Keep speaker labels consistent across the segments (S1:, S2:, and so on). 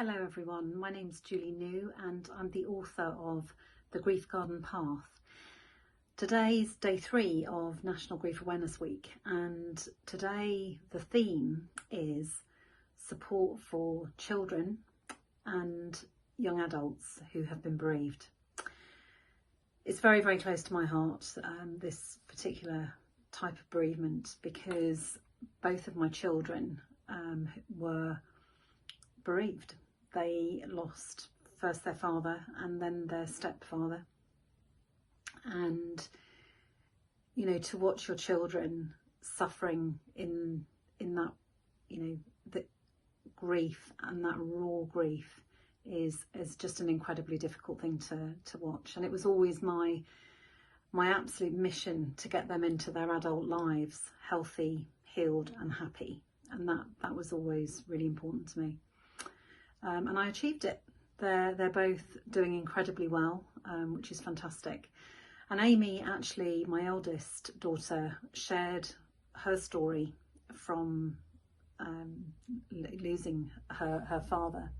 S1: Hello everyone, my name's Julie New and I'm the author of The Grief Garden Path. Today's day 3 of National Grief Awareness Week, and today the theme is support for children and young adults who have been bereaved. It's very, very close to my heart, this particular type of bereavement, because both of my children were bereaved. They lost first their father and then their stepfather. And, you know, to watch your children suffering in that, you know, the grief and that raw grief is just an incredibly difficult thing to watch. And it was always my absolute mission to get them into their adult lives healthy, healed and happy. And that was always really important to me. And I achieved it. They're both doing incredibly well, which is fantastic. And Amy, actually, my eldest daughter, shared her story from losing her father.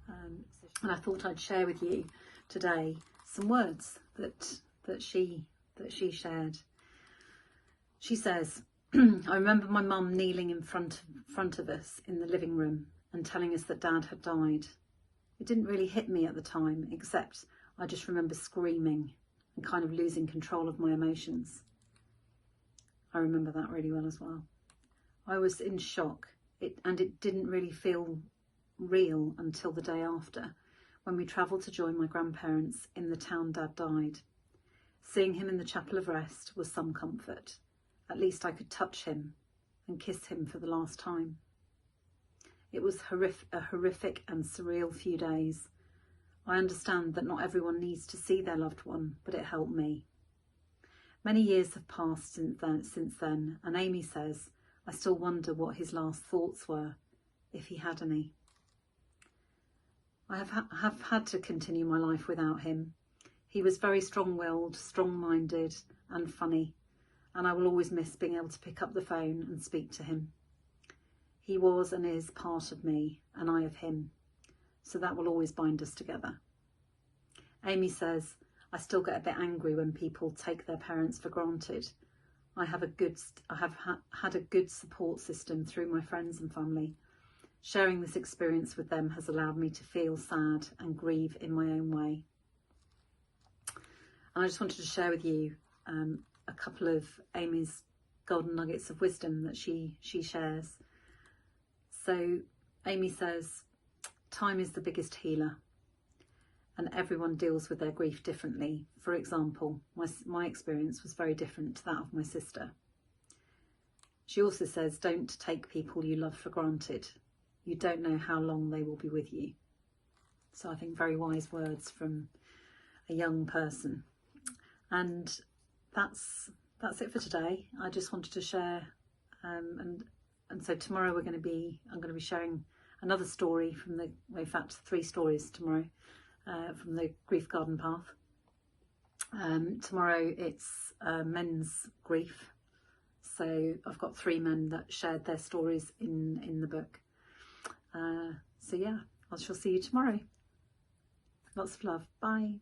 S1: And I thought I'd share with you today some words that she shared. She says, I remember my mum kneeling in front of us in the living room and telling us that Dad had died. It didn't really hit me at the time, except I just remember screaming and kind of losing control of my emotions. I remember that really well as well. I was in shock, and it didn't really feel real until the day after, when we travelled to join my grandparents in the town Dad died. Seeing him in the chapel of rest was some comfort. At least I could touch him and kiss him for the last time. It was a horrific and surreal few days. I understand that not everyone needs to see their loved one, but it helped me. Many years have passed since then, and Amy says, I still wonder what his last thoughts were, if he had any. I have had to continue my life without him. He was very strong-willed, strong-minded and funny, and I will always miss being able to pick up the phone and speak to him. He was and is part of me, and I of him, so that will always bind us together. Amy says, I still get a bit angry when people take their parents for granted. I have had a good support system through my friends and family. Sharing this experience with them has allowed me to feel sad and grieve in my own way. And I just wanted to share with you a couple of Amy's golden nuggets of wisdom that she shares. So Amy says, time is the biggest healer, and everyone deals with their grief differently. For example, my experience was very different to that of my sister. She also says, don't take people you love for granted. You don't know how long they will be with you. So I think very wise words from a young person. And that's it for today. I just wanted to share, and so tomorrow I'm going to be sharing another story from in fact 3 stories tomorrow from the Grief Garden Path. Tomorrow it's men's grief, so I've got 3 men that shared their stories in the book. So yeah, I shall see you tomorrow. Lots of love. Bye.